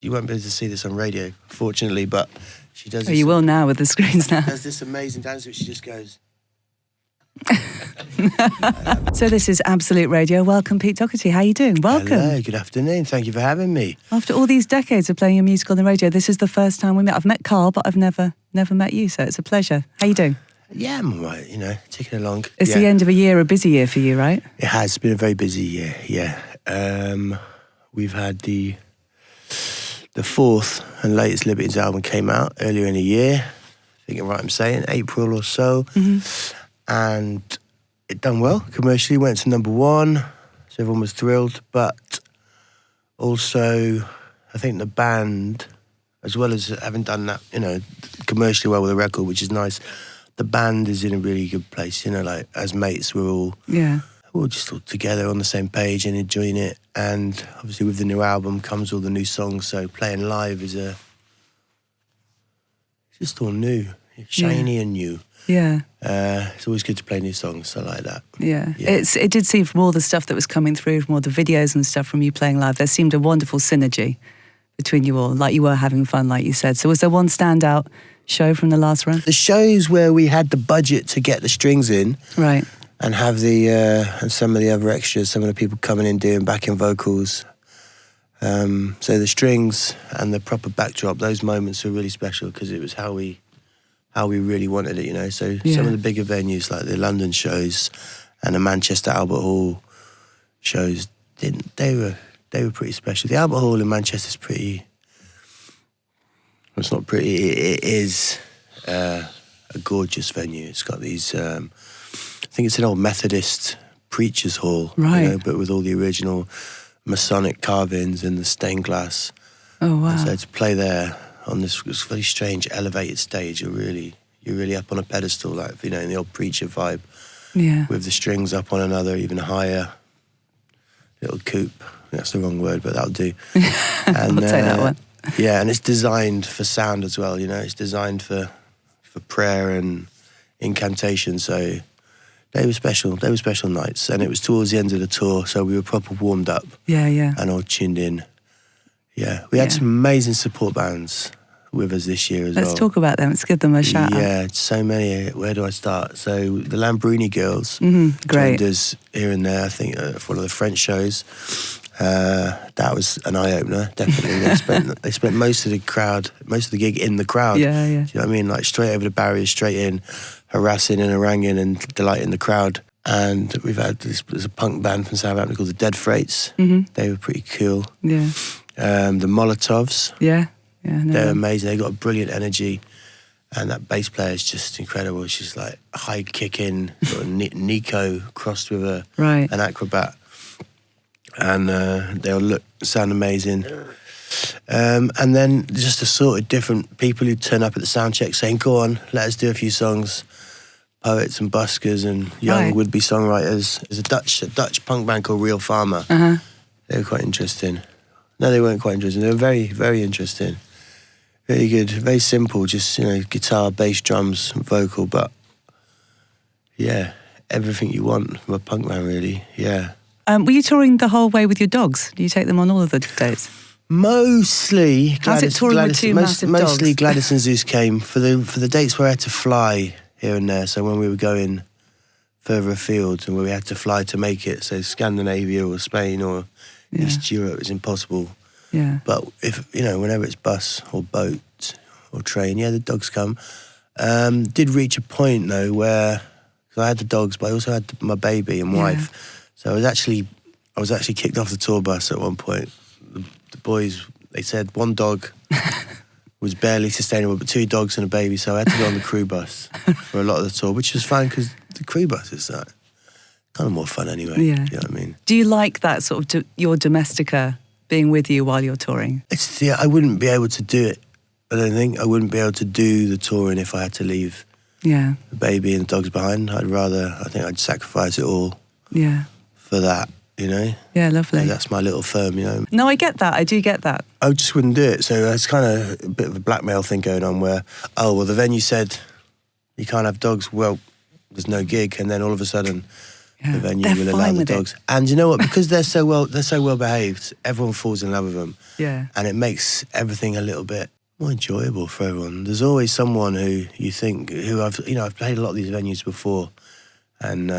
You won't be able to see this on radio, fortunately, but she does this. You will now with the screens now. Does this amazing dance which she just goes. So this is Absolute Radio. Welcome, Pete Doherty. How are you doing? Welcome. Hello, good afternoon. Thank you for having me. After all these decades of playing your music on the radio, this is the first time we met. I've met Carl, but I've never met you, so it's a pleasure. How are you doing? Yeah, I'm all right, ticking along. It's the end of a year, a busy year for you, right? It has been a very busy year, yeah. We've had the fourth and latest Libertines album came out earlier in the year. I think I'm right, I'm saying, April or so. Mm-hmm. And it done well commercially, went to number one, so everyone was thrilled. But also, I think the band, as well as having done that, commercially well with the record, which is nice, the band is in a really good place. Like as mates, we're all just all together on the same page and enjoying it. And obviously, with the new album comes all the new songs. So playing live is it's just all new, shiny and new. Yeah. It's always good to play new songs. I like that. Yeah. It did seem from all the stuff that was coming through, from all the videos and stuff from you playing live, there seemed a wonderful synergy between you all, like you were having fun, like you said. So was there one standout show from the last run? The shows where we had the budget to get the strings in. Right. And have and some of the other extras, some of the people coming in doing backing vocals. So the strings and the proper backdrop, those moments were really special because it was how we really wanted it, So some of the bigger venues like the London shows and the Manchester Albert Hall shows, they were pretty special. The Albert Hall in Manchester's pretty. Well, it's not pretty. It is a gorgeous venue. It's got these. I think it's an old Methodist preacher's hall, right? But with all the original Masonic carvings and the stained glass. Oh wow! And so to play there on this very strange elevated stage, you're really up on a pedestal, like in the old preacher vibe. Yeah. With the strings up on another even higher little coupe. That's the wrong word, but that'll do. And, I'll take that one. Yeah, and it's designed for sound as well. It's designed for prayer and incantation. So they were special. They were special nights, and it was towards the end of the tour, so we were proper warmed up. Yeah, yeah. And all tuned in. Yeah, we had some amazing support bands with us this year as well. Let's talk about them. Let's give them a shout out. Yeah, so many. Where do I start? So the Lambruni Girls great. joined us here and there, I think, for one of the French shows. That was an eye-opener, definitely. They spent most of the gig in the crowd. Yeah, yeah. Do you know what I mean? Like straight over the barriers, straight in, harassing and haranguing and delighting the crowd. And we've had there's a punk band from Southampton called the Dead Freights. Mm-hmm. They were pretty cool. Yeah. The Molotovs. Yeah. They're amazing. They got a brilliant energy. And that bass player is just incredible. She's like high kicking, sort of Nico crossed with an acrobat. And they'll sound amazing. And then just a sort of different people who turn up at the sound check saying, go on, let us do a few songs. Poets and buskers and young would-be songwriters. There's a Dutch punk band called Real Farmer. Uh-huh. They were quite interesting. No, they weren't quite interesting. They were very, very interesting. Really good. Very simple, just, guitar, bass, drums, vocal, but yeah, everything you want from a punk band, really, yeah. Were you touring the whole way with your dogs? Do you take them on all of the dates? Mostly. How's it touring with two massive dogs? Mostly Gladys and Zeus came for the dates where I had to fly here and there. So when we were going further afield and where we had to fly to make it, so Scandinavia or Spain or East Europe, it's impossible. Yeah. But if whenever it's bus or boat or train, the dogs come. Did reach a point though where, because I had the dogs, but I also had my baby and wife. So I was actually kicked off the tour bus at one point. The boys, they said one dog was barely sustainable, but two dogs and a baby, so I had to go on the crew bus for a lot of the tour, which was fine because the crew bus is kind of more fun anyway. Yeah. You know what I mean? Do you like that sort of your domestica being with you while you're touring? I wouldn't be able to do it. I don't think I wouldn't be able to do the touring if I had to leave the baby and the dogs behind. I think I'd sacrifice it all. Yeah. For that, Yeah, lovely. That's my little firm, No, I get that. I do get that. I just wouldn't do it. So it's kind of a bit of a blackmail thing going on where, the venue said you can't have dogs. Well, there's no gig. And then all of a sudden, Yeah. The venue They're will allow fine the with dogs. it. And you know what? Because they're so well behaved, everyone falls in love with them. Yeah. And it makes everything a little bit more enjoyable for everyone. There's always someone who you think, I've played a lot of these venues before, and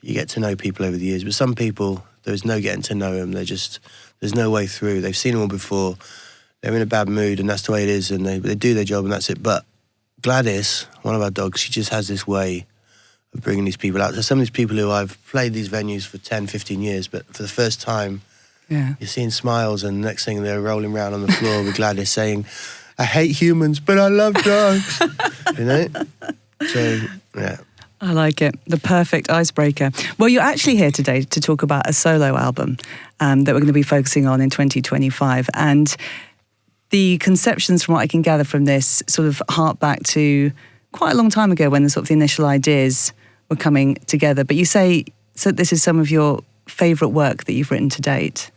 you get to know people over the years. But some people, there's no getting to know them. There's no way through. They've seen them all before. They're in a bad mood, and that's the way it is. And they do their job, and that's it. But Gladys, one of our dogs, she just has this way of bringing these people out. So some of these people who I've played these venues for 10, 15 years, but for the first time, you're seeing smiles, and the next thing they're rolling around on the floor with Gladys saying, "I hate humans, but I love dogs." You know? So, yeah. I like it. The perfect icebreaker. Well, you're actually here today to talk about a solo album that we're going to be focusing on in 2025. And the conceptions, from what I can gather from this, sort of hark back to quite a long time ago when the sort of the initial ideas were coming together. But you say, so this is some of your favourite work that you've written to date.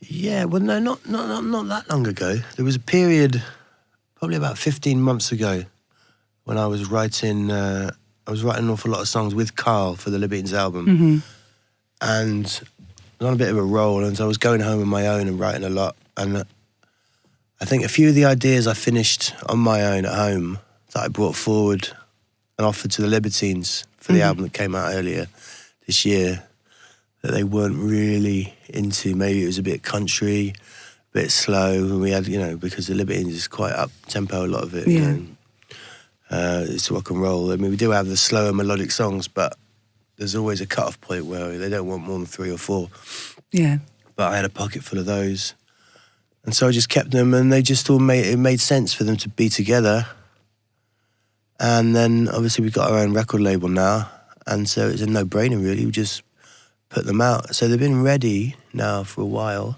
Yeah, well, no, not that long ago. There was a period, probably about 15 months ago, when I was writing an awful lot of songs with Carl for the Libertines album. Mm-hmm. And I was on a bit of a roll, and so I was going home on my own and writing a lot. And I think a few of the ideas I finished on my own at home that I brought forward and offered to the Libertines for the album that came out earlier this year, that they weren't really into. Maybe it was a bit country, a bit slow, and we had, because the Libertines is quite up-tempo, a lot of it. Yeah. It's rock and roll. I mean, we do have the slower melodic songs, but there's always a cut-off point where they don't want more than 3 or 4. Yeah. But I had a pocket full of those. And so I just kept them, and they just all made sense for them to be together. And then, obviously, we've got our own record label now, and so it's a no-brainer, really. We just put them out. So they've been ready now for a while,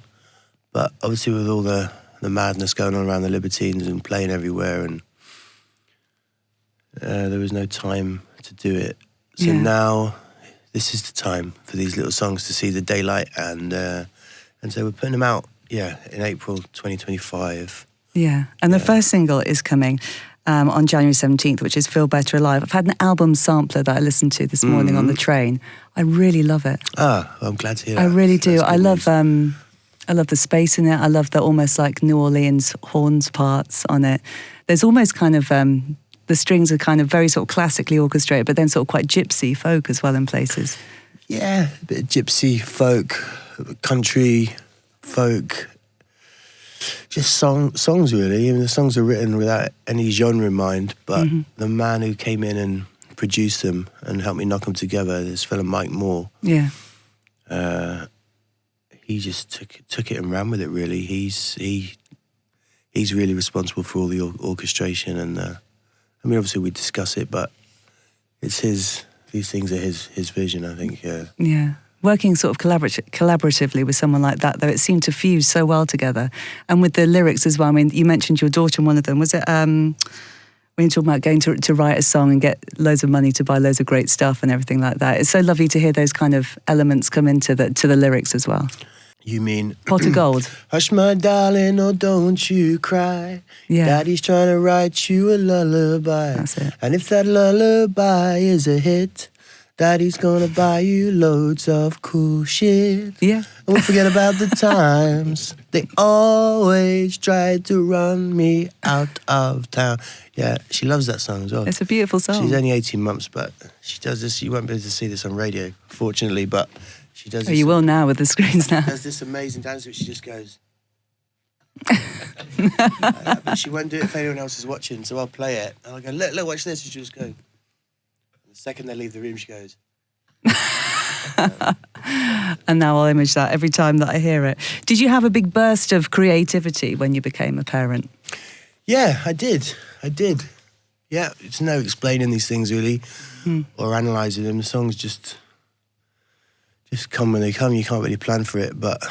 but obviously with all the madness going on around the Libertines and playing everywhere, and there was no time to do it. So now, this is the time for these little songs to see the daylight, and so we're putting them out, in April 2025. Yeah, and the first single is coming on January 17th, which is Feel Better Alive. I've had an album sampler that I listened to this morning on the train. I really love it. Ah, well, I'm glad to hear that. I really do. I love the space in it. I love the almost like New Orleans horns parts on it. There's almost kind of, the strings are kind of very sort of classically orchestrated, but then sort of quite gypsy folk as well in places. Yeah, a bit of gypsy folk, country folk, just songs really. I mean, the songs are written without any genre in mind, but the man who came in and produced them and helped me knock them together, this fella Mike Moore, he just took it and ran with it really. He's really responsible for all the orchestration, and I mean, obviously we discuss it, but it's these things are his vision, I think. Yeah. Working sort of collaboratively with someone like that, though, it seemed to fuse so well together. And with the lyrics as well, I mean, you mentioned your daughter in one of them. Was it when you're talking about going to write a song and get loads of money to buy loads of great stuff and everything like that? It's so lovely to hear those kind of elements come into to the lyrics as well. You mean Pot of Gold? Hush, my darling, oh, don't you cry. Yeah. Daddy's trying to write you a lullaby. That's it. And if that lullaby is a hit, Daddy's gonna buy you loads of cool shit. Yeah. And we'll forget about the times they always tried to run me out of town. Yeah, she loves that song as well. It's a beautiful song. She's only 18 months, but she does this. You won't be able to see this on radio, fortunately, but she does this. Oh, you will now with the screens now. She does this amazing dance which she just goes. But she won't do it if anyone else is watching, so I'll play it. And I'll go, look, watch this. And she'll just go. The second they leave the room, she goes. And now I'll image that every time that I hear it. Did you have a big burst of creativity when you became a parent? Yeah, I did. Yeah, it's no explaining these things really, or analysing them. The songs just come when they come. You can't really plan for it, but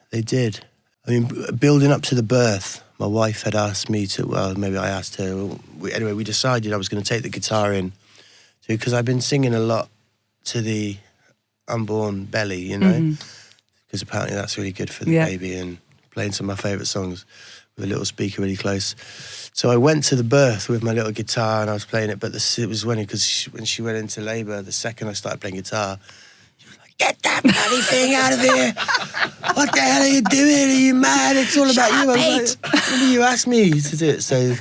they did. I mean, building up to the birth, my wife had asked me to, well, maybe I asked her. Anyway, we decided I was going to take the guitar in, because I've been singing a lot to the unborn belly, you know, because apparently that's really good for the baby, and playing some of my favourite songs with a little speaker really close. So I went to the birth with my little guitar and I was playing it, but it was when she went into labour, the second I started playing guitar, get that bloody thing out of here. What the hell are you doing? Are you mad? It's all about you. I was like, remember you asked me to do it. So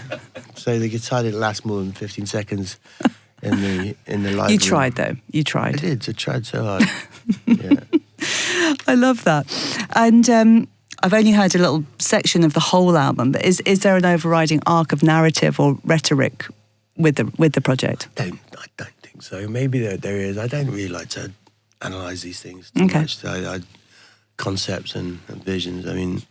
the guitar didn't last more than 15 seconds in the live You room. tried, though. You tried. I did. I tried so hard. Yeah. I love that. And I've only heard a little section of the whole album, but is there an overriding arc of narrative or rhetoric with the project? I don't think so. Maybe there is. I don't really like to analyse these things too much. Concepts and visions. I mean,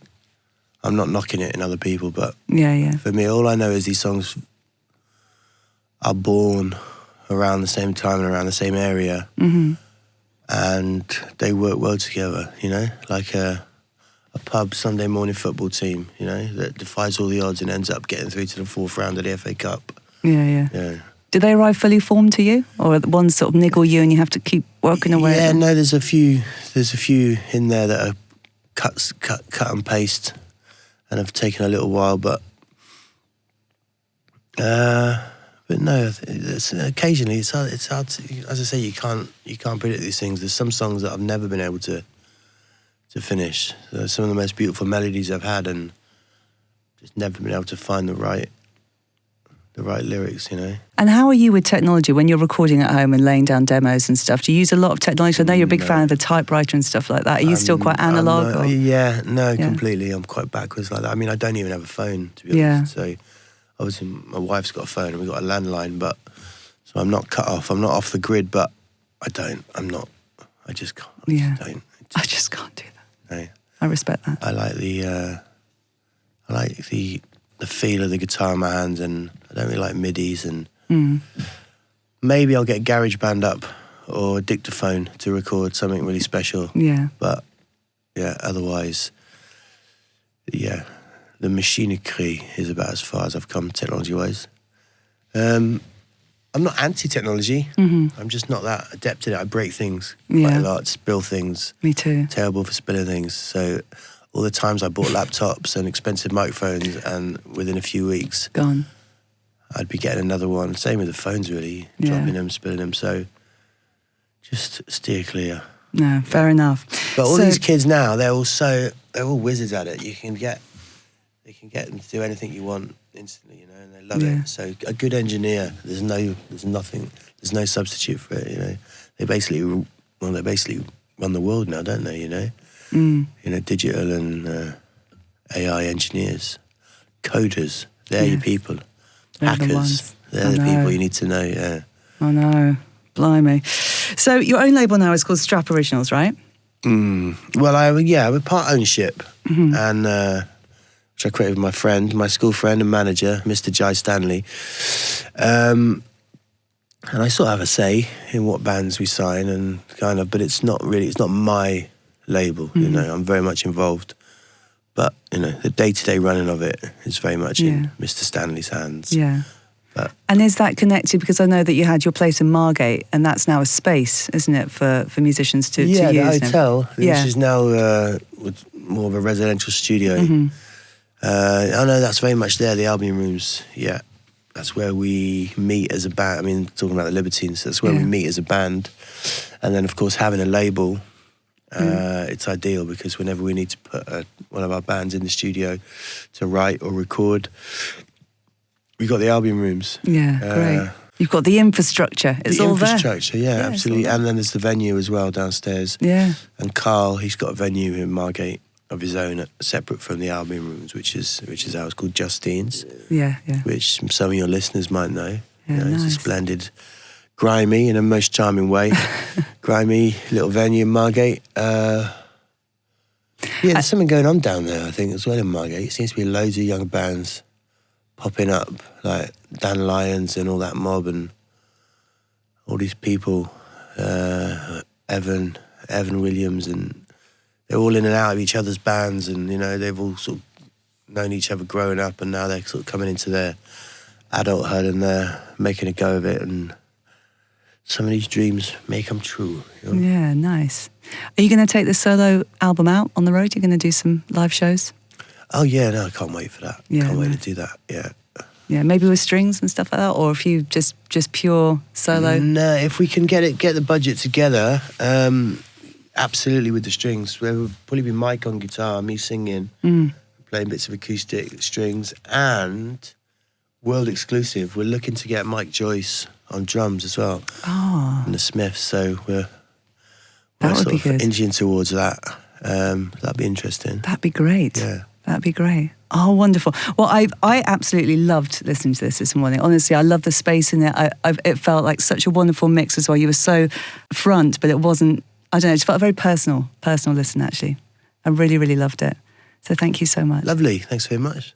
I'm not knocking it in other people, but for me, all I know is these songs are born around the same time and around the same area, and they work well together. You know, like a pub Sunday morning football team. You know, that defies all the odds and ends up getting through to the fourth round of the FA Cup. Yeah. Do they arrive fully formed to you, or the ones sort of niggle you and you have to keep working away? Yeah, no, there's a few in there that are cut and paste, and have taken a little while, but no, occasionally it's hard to, as I say, you can't predict these things. There's some songs that I've never been able to finish. Some of the most beautiful melodies I've had, and just never been able to find the right lyrics, you know. And how are you with technology when you're recording at home and laying down demos and stuff? Do you use a lot of technology? I know you're a big fan of the typewriter and stuff like that. Are you still quite analog? Completely. I'm quite backwards like that. I mean, I don't even have a phone, to be honest. So obviously my wife's got a phone and we've got a landline, but so I'm not cut off. I'm not off the grid, but I just can't. I just can't do that. No. I respect that. I like the feel of the guitar in my hands, and I don't really like midis, and maybe I'll get GarageBand up or a dictaphone to record something really special. Yeah. But otherwise, the machinery is about as far as I've come technology-wise. I'm not anti-technology. I'm just not that adept at it. I break things quite a lot, spill things. Me too. Terrible for spilling things. So all the times I bought laptops and expensive microphones, and within a few weeks, gone. I'd be getting another one. Same with the phones, really. Dropping them, spilling them. So just steer clear. No, fair enough. But all these kids now, they're all wizards at it. They can get them to do anything you want instantly, you know, and they love it. So a good engineer, there's no substitute for it, you know. They basically run the world now, don't they, you know? You know, digital and AI engineers, coders, they're your people. They're hackers, they're the people you need to know, yeah. I know, blimey. So your own label now is called Strap Originals, right? Well, we're part ownership, and which I created with my school friend and manager, Mr. Jai Stanley. And I sort of have a say in what bands we sign, and but it's not my label, you know. I'm very much involved, but you know, the day-to-day running of it is very much in Mr. Stanley's hands. Yeah. And is that connected, because I know that you had your place in Margate, and that's now a space, isn't it, for musicians to use? The hotel, which is now with more of a residential studio. I know that's very much there, the Albion Rooms, that's where we meet as a band. I mean, talking about the Libertines, that's where we meet as a band. And then, of course, having a label, it's ideal, because whenever we need to put one of our bands in the studio to write or record, we've got the Albion Rooms. Yeah, great. You've got the infrastructure. It's all there. The infrastructure, absolutely. And then there's the venue as well downstairs. Yeah. And Carl, he's got a venue in Margate of his own, separate from the Albion Rooms, which is ours, called Justine's. Yeah. Which some of your listeners might know. Yeah, It's a splendid, grimy, in a most charming way, grimy little venue in Margate. There's something going on down there, I think, as well in Margate. It seems to be loads of young bands popping up, like Dan Lyons and all that mob, and all these people, Evan Williams, and they're all in and out of each other's bands, and you know, they've all sort of known each other growing up, and now they're sort of coming into their adulthood, and they're making a go of it, and some of these dreams may come true. You know? Yeah, nice. Are you going to take the solo album out on the road? You're going to do some live shows? Oh yeah, no, I can't wait for that. Can't wait to do that. Yeah, maybe with strings and stuff like that, or if you just pure solo. No, if we can get the budget together, absolutely with the strings. There would probably be Mike on guitar, me singing, playing bits of acoustic strings, and world exclusive. We're looking to get Mike Joyce on drums as well, and the Smiths. So we're sort of inching towards that. That'd be interesting. That'd be great. Yeah. That'd be great. Oh, wonderful. Well, I absolutely loved listening to this morning. Honestly, I love the space in it. It felt like such a wonderful mix as well. You were so front, but it wasn't, I don't know, it just felt a very personal listen, actually. I really, really loved it. So thank you so much. Lovely. Thanks very much.